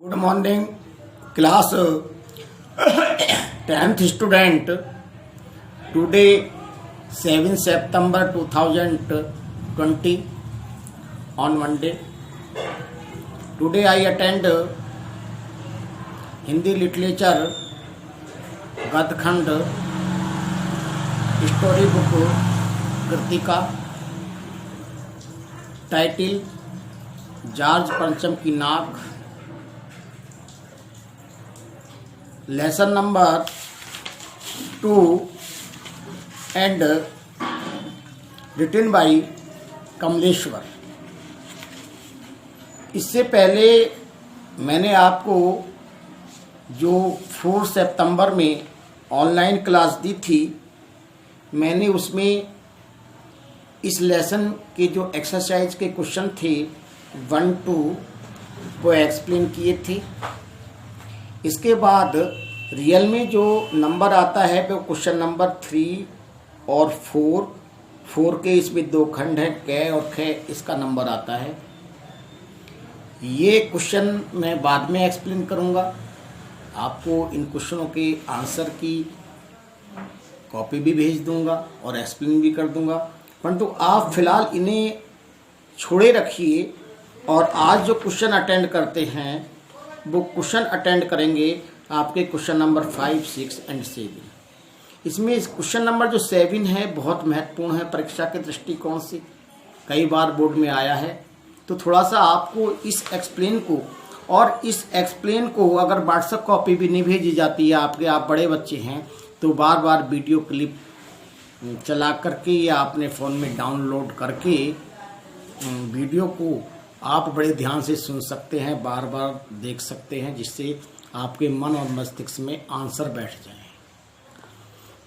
Good morning, class 10th student. Today, 7 September 2020, on Monday. Today I attend Hindi literature गद्यखंड story book Kritika title George Pancham की नाक, lesson number 2 and written by Kamleshwar. इससे पहले मैंने आपको जो 4 सितंबर में ऑनलाइन क्लास दी थी, मैंने उसमें इस लेसन के जो एक्सरसाइज के क्वेश्चन थे 1-2 वो एक्सप्लेन किए थे। इसके बाद रियल में जो नंबर आता है वो क्वेश्चन नंबर 3 और 4 के इसमें 2 खंड हैं, कै और खे, इसका नंबर आता है। ये क्वेश्चन मैं बाद में एक्सप्लेन करूँगा। आपको इन क्वेश्चनों के आंसर की कॉपी भी भेज दूंगा और एक्सप्लेन भी कर दूंगा, परंतु आप फिलहाल इन्हें छोड़े रखिए और आज जो क्वेश्चन अटेंड करते हैं वो क्वेश्चन अटेंड करेंगे आपके क्वेश्चन नंबर 5, 6 एंड 7। इसमें इस क्वेश्चन नंबर जो 7 है बहुत महत्वपूर्ण है परीक्षा के दृष्टिकोण से, कई बार बोर्ड में आया है। तो थोड़ा सा आपको इस एक्सप्लेन को, और इस एक्सप्लेन को अगर व्हाट्सएप कॉपी भी नहीं भेजी जाती है आपके, आप बड़े बच्चे हैं तो बार बार वीडियो क्लिप चला करके या अपने फ़ोन में डाउनलोड करके वीडियो को आप बड़े ध्यान से सुन सकते हैं, बार बार देख सकते हैं, जिससे आपके मन और मस्तिष्क में आंसर बैठ जाए।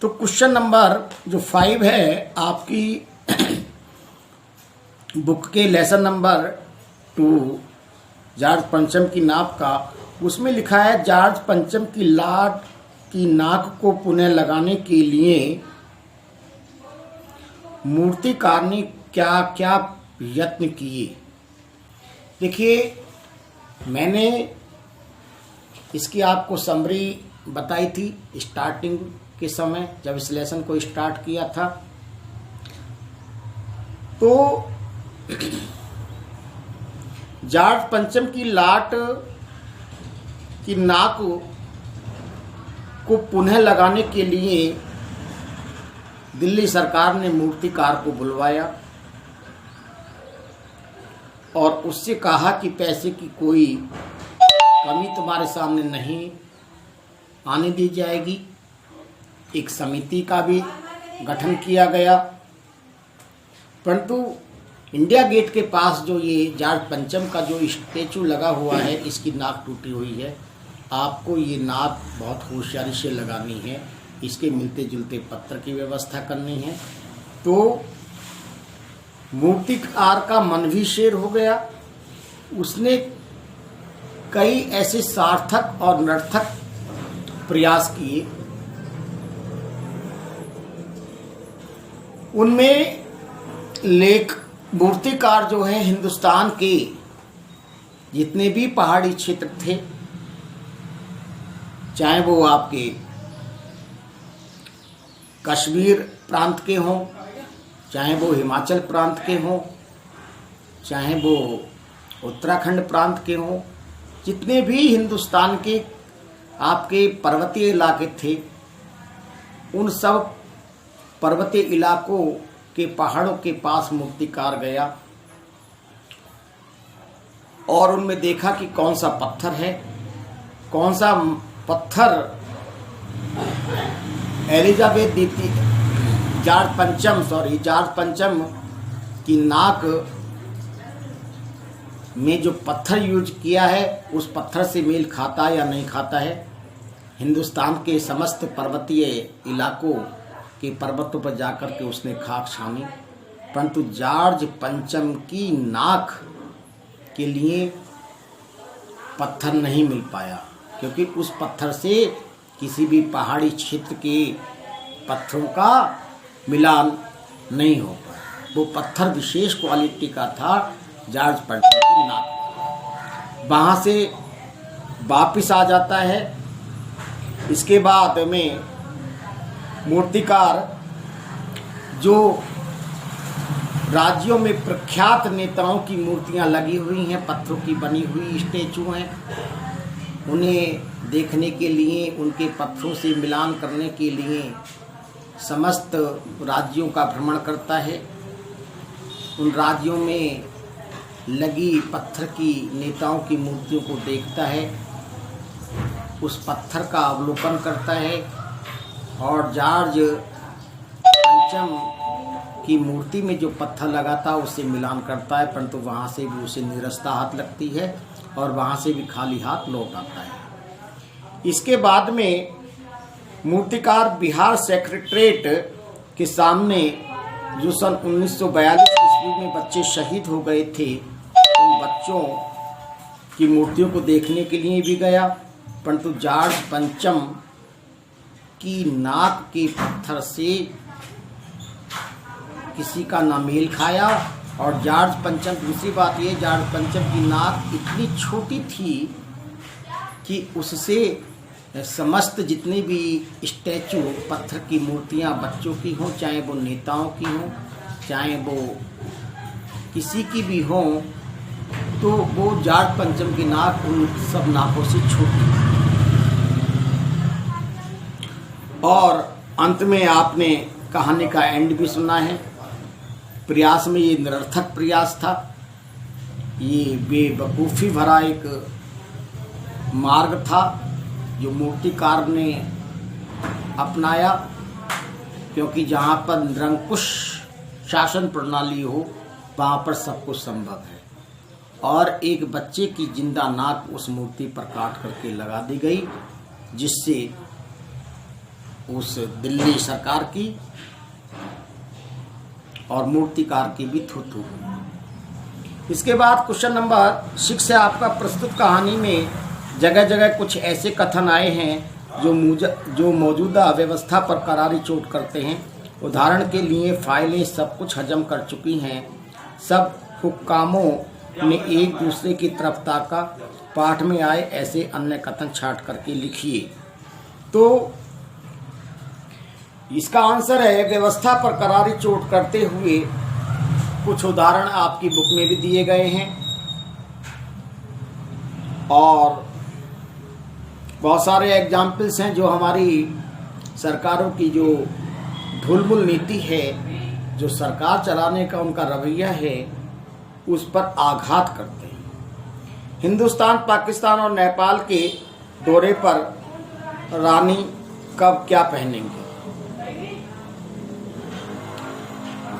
तो क्वेश्चन नंबर जो 5 है आपकी बुक के लेसन नंबर 2 जॉर्ज पंचम की नाक का, उसमें लिखा है जॉर्ज पंचम की लाट की नाक को पुनः लगाने के लिए मूर्तिकार ने क्या क्या यत्न किए। देखिए, मैंने इसकी आपको समरी बताई थी स्टार्टिंग के समय जब इस लेसन को स्टार्ट किया था। तो जॉर्ज पंचम की लाट की नाक को पुनः लगाने के लिए दिल्ली सरकार ने मूर्तिकार को बुलवाया और उससे कहा कि पैसे की कोई कमी तुम्हारे सामने नहीं आने दी जाएगी। एक समिति का भी गठन किया गया, परंतु इंडिया गेट के पास जो ये जॉर्ज पंचम का जो स्टैचू लगा हुआ है, इसकी नाक टूटी हुई है। आपको ये नाक बहुत होशियारी से लगानी है, इसके मिलते जुलते पत्थर की व्यवस्था करनी है। तो मूर्तिकार का मन भी शेर हो गया। उसने कई ऐसे सार्थक और नर्थक प्रयास किए, उनमें मूर्तिकार जो है हिंदुस्तान के जितने भी पहाड़ी क्षेत्र थे, चाहे वो आपके कश्मीर प्रांत के हों, चाहे वो हिमाचल प्रांत के हों, चाहे वो उत्तराखंड प्रांत के हों, जितने भी हिंदुस्तान के आपके पर्वतीय इलाके थे, उन सब पर्वतीय इलाकों के पहाड़ों के पास मूर्तिकार गया और उनमें देखा कि कौन सा पत्थर है, कौन सा पत्थर एलिजाबेथ दी थी जॉर्ज पंचम की नाक में जो पत्थर यूज किया है उस पत्थर से मेल खाता या नहीं खाता है। हिंदुस्तान के समस्त पर्वतीय इलाकों के पर्वतों पर जाकर के उसने खाक छानी, परंतु जॉर्ज पंचम की नाक के लिए पत्थर नहीं मिल पाया, क्योंकि उस पत्थर से किसी भी पहाड़ी क्षेत्र के पत्थरों का मिलान नहीं हो पाया। वो पत्थर विशेष क्वालिटी का था जॉर्ज पंचम की नाक। वहाँ से वापिस आ जाता है। इसके बाद में मूर्तिकार जो राज्यों में प्रख्यात नेताओं की मूर्तियां लगी हुई हैं, पत्थरों की बनी हुई स्टैचू हैं, उन्हें देखने के लिए, उनके पत्थरों से मिलान करने के लिए समस्त राज्यों का भ्रमण करता है। उन राज्यों में लगी पत्थर की नेताओं की मूर्तियों को देखता है, उस पत्थर का अवलोकन करता है और जॉर्ज पंचम की मूर्ति में जो पत्थर लगा था उससे मिलान करता है, परंतु वहाँ से भी उसे निरस्ता हाथ लगती है और वहाँ से भी खाली हाथ लौट आता है। इसके बाद में मूर्तिकार बिहार सेक्रेटरीट के सामने जो सन 1942 ईस्वी में बच्चे शहीद हो गए थे, उन बच्चों की मूर्तियों को देखने के लिए भी गया, परंतु जॉर्ज पंचम की नाक के पत्थर से किसी का ना मेल खाया। और जॉर्ज पंचम, दूसरी बात ये, जॉर्ज पंचम की नाक इतनी छोटी थी कि उससे समस्त जितनी भी स्टैचू, पत्थर की मूर्तियां बच्चों की हों, चाहे वो नेताओं की हों, चाहे वो किसी की भी हों, तो वो जॉर्ज पंचम की नाक उन सब नाकों से छोटी। और अंत में आपने कहानी का एंड भी सुना है। प्रयास में ये निरर्थक प्रयास था, ये बेवकूफ़ी भरा एक मार्ग था जो मूर्तिकार ने अपनाया, क्योंकि जहाँ पर निरंकुश शासन प्रणाली हो वहाँ पर सब कुछ संभव है। और एक बच्चे की जिंदा नाक उस मूर्ति पर काट करके लगा दी गई, जिससे उस दिल्ली सरकार की और मूर्तिकार की भी थू-थू हुई। इसके बाद क्वेश्चन नंबर 6 से आपका प्रस्तुत कहानी में जगह जगह कुछ ऐसे कथन आए हैं जो मौजूदा व्यवस्था पर करारी चोट करते हैं। उदाहरण के लिए, फाइलें सब कुछ हजम कर चुकी हैं, सब हुक्कामों ने एक दूसरे की तरफ ताका, पाठ में आए ऐसे अन्य कथन छांट करके लिखिए। तो इसका आंसर है, व्यवस्था पर करारी चोट करते हुए कुछ उदाहरण आपकी बुक में भी दिए गए हैं और बहुत सारे एग्जाम्पल्स हैं जो हमारी सरकारों की जो ढुलमुल नीति है, जो सरकार चलाने का उनका रवैया है, उस पर आघात करते हैं। हिंदुस्तान, पाकिस्तान और नेपाल के दौरे पर रानी कब क्या पहनेंगे?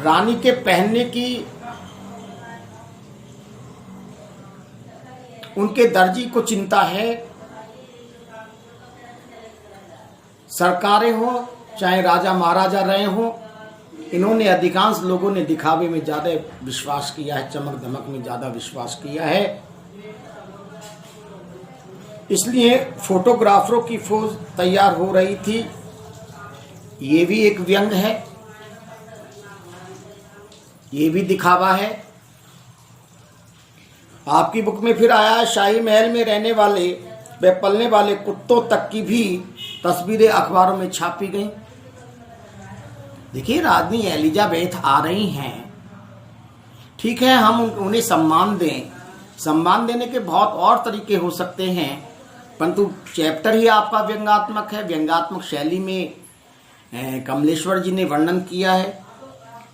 रानी के पहनने की उनके दर्जी को चिंता है। सरकारें हो चाहे राजा महाराजा रहे हो, इन्होंने, अधिकांश लोगों ने दिखावे में ज़्यादा विश्वास किया है, चमक धमक में ज़्यादा विश्वास किया है। इसलिए फोटोग्राफरों की फौज तैयार हो रही थी। ये भी एक व्यंग है, ये भी दिखावा है। आपकी बुक में फिर आया, शाही महल में रहने वाले व पलने वाले कुत्तों तक की भी तस्वीरें अखबारों में छापी गईं। देखिए, रानी एलिजाबेथ आ रही हैं, ठीक है, हम उन्हें सम्मान दें। सम्मान देने के बहुत और तरीके हो सकते हैं, परंतु चैप्टर ही आपका व्यंग्यात्मक है। व्यंग्यात्मक शैली में कमलेश्वर जी ने वर्णन किया है।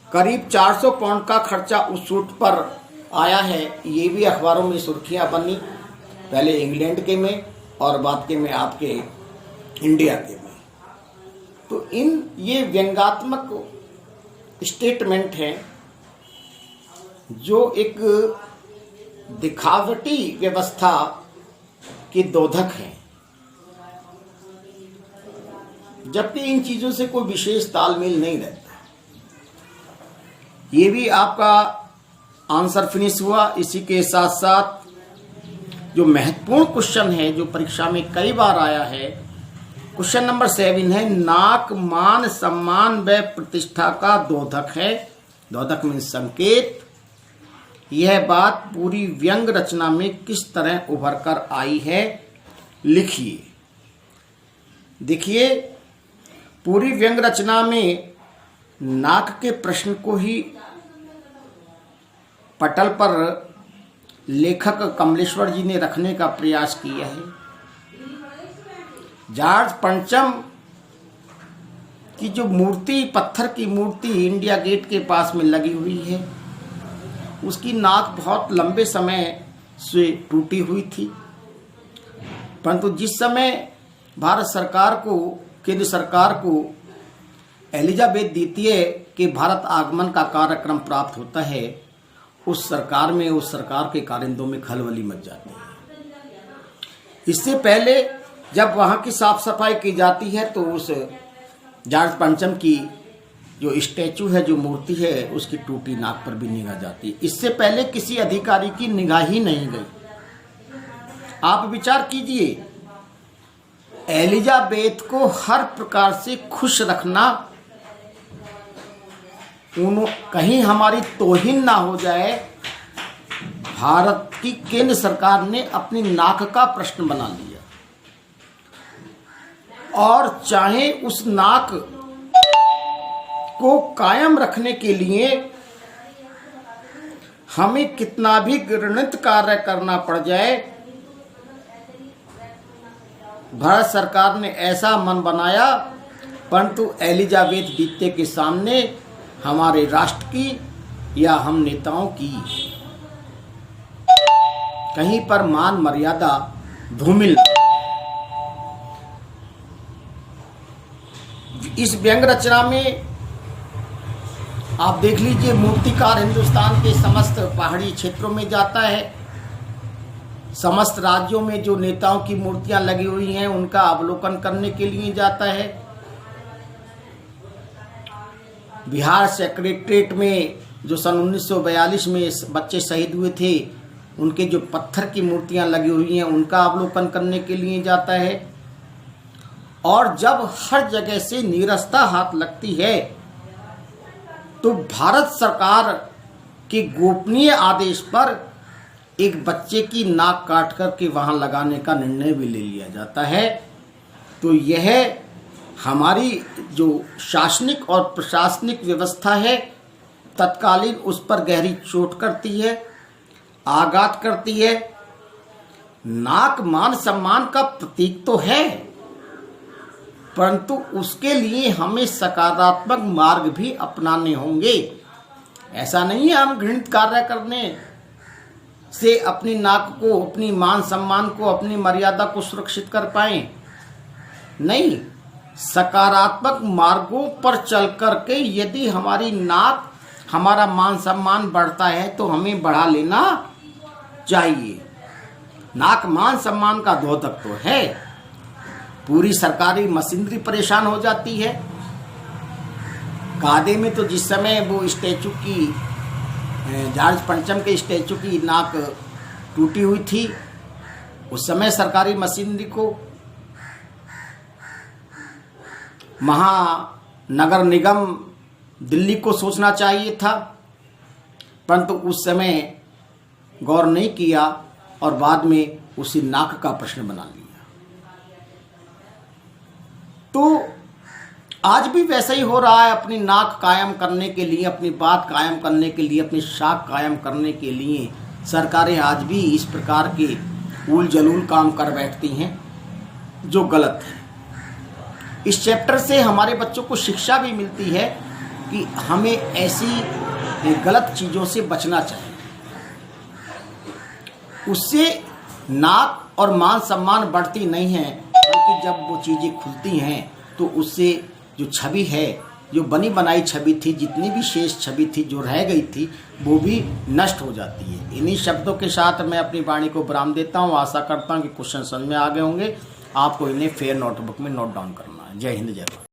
करीब 400 पाउंड का खर्चा उस सूट पर आया है। ये भी अखबारों में सुर्खियां बनी, पहले इंग्लैंड के में और बाद के में आपके इंडिया के में। तो ये व्यंग्यात्मक स्टेटमेंट है जो एक दिखावटी व्यवस्था की दोधक है, जबकि इन चीजों से कोई विशेष तालमेल नहीं रहता। ये भी आपका आंसर फिनिश हुआ। इसी के साथ साथ जो महत्वपूर्ण क्वेश्चन है, जो परीक्षा में कई बार आया है, क्वेश्चन नंबर 7 है, नाक मान सम्मान व प्रतिष्ठा का दोधक है। दोधक मीन्स संकेत। यह बात पूरी व्यंग रचना में किस तरह उभर कर आई है? लिखिए। देखिए, पूरी व्यंग रचना में नाक के प्रश्न को ही पटल पर लेखक कमलेश्वर जी ने रखने का प्रयास किया है। जॉर्ज पंचम की जो मूर्ति, पत्थर की मूर्ति इंडिया गेट के पास में लगी हुई है, उसकी नाक बहुत लंबे समय से टूटी हुई थी, परंतु जिस समय भारत सरकार को, केंद्र सरकार को एलिजाबेथ द्वितीय के भारत आगमन का कार्यक्रम प्राप्त होता है, उस सरकार के कारिंदों में खलबली मच जाती है। इससे पहले जब वहाँ की साफ सफाई की जाती है तो उस जॉर्ज पंचम की जो स्टैचू है, जो मूर्ति है, उसकी टूटी नाक पर भी निगाह जाती है। इससे पहले किसी अधिकारी की निगाह ही नहीं गई। आप विचार कीजिए, एलिजाबेथ को हर प्रकार से खुश रखना, कहीं हमारी तौहीन ना हो जाए, भारत की केंद्र सरकार ने अपनी नाक का प्रश्न बना लिया, और चाहे उस नाक को कायम रखने के लिए हमें कितना भी घृणित कार्य करना पड़ जाए, भारत सरकार ने ऐसा मन बनाया, परंतु एलिजाबेथ द्वितीय के सामने हमारे राष्ट्र की या हम नेताओं की कहीं पर मान मर्यादा धूमिल। इस व्यंग रचना में आप देख लीजिए, मूर्तिकार हिंदुस्तान के समस्त पहाड़ी क्षेत्रों में जाता है, समस्त राज्यों में जो नेताओं की मूर्तियां लगी हुई हैं उनका अवलोकन करने के लिए जाता है। बिहार सेक्रेटरीट में जो सन 1942 में बच्चे शहीद हुए थे, उनके जो पत्थर की मूर्तियां लगी हुई हैं उनका अवलोकन करने के लिए जाता है। और जब हर जगह से नीरसता हाथ लगती है तो भारत सरकार के गोपनीय आदेश पर एक बच्चे की नाक काट करके वहां लगाने का निर्णय भी ले लिया जाता है। तो यह हमारी जो शासनिक और प्रशासनिक व्यवस्था है, तत्कालीन उस पर गहरी चोट करती है, आघात करती है। नाक मान सम्मान का प्रतीक तो है, परंतु उसके लिए हमें सकारात्मक मार्ग भी अपनाने होंगे। ऐसा नहीं है हम घृणित कार्य करने से अपनी नाक को, अपनी मान सम्मान को, अपनी मर्यादा को सुरक्षित कर पाएं। नहीं, सकारात्मक मार्गों पर चल करके यदि हमारी नाक, हमारा मान सम्मान बढ़ता है तो हमें बढ़ा लेना चाहिए। नाक मान सम्मान का द्योतक तो है, पूरी सरकारी मशीनरी परेशान हो जाती है। कायदे में तो जिस समय वो स्टैचू की, जॉर्ज पंचम के स्टैचू की नाक टूटी हुई थी, उस समय सरकारी मशीनरी को, महानगर निगम दिल्ली को सोचना चाहिए था, परंतु उस समय गौर नहीं किया और बाद में उसी नाक का प्रश्न बना लिया। तो आज भी वैसा ही हो रहा है। अपनी नाक कायम करने के लिए, अपनी बात कायम करने के लिए, अपनी शाख कायम करने के लिए सरकारें आज भी इस प्रकार के उल जलूल काम कर बैठती हैं, जो गलत है। इस चैप्टर से हमारे बच्चों को शिक्षा भी मिलती है कि हमें ऐसी गलत चीज़ों से बचना चाहिए। उससे नाक और मान सम्मान बढ़ती नहीं है, बल्कि जब वो चीज़ें खुलती हैं तो उससे जो छवि है, जो बनी बनाई छवि थी, जितनी भी शेष छवि थी जो रह गई थी, वो भी नष्ट हो जाती है। इन्हीं शब्दों के साथ मैं अपनी वाणी को विराम देता हूँ। आशा करता हूँ कि क्वेश्चन समझ में आ गए होंगे। आपको इन्हें फेयर नोटबुक में नोट डाउन करना है। जय हिंद, जय भारत।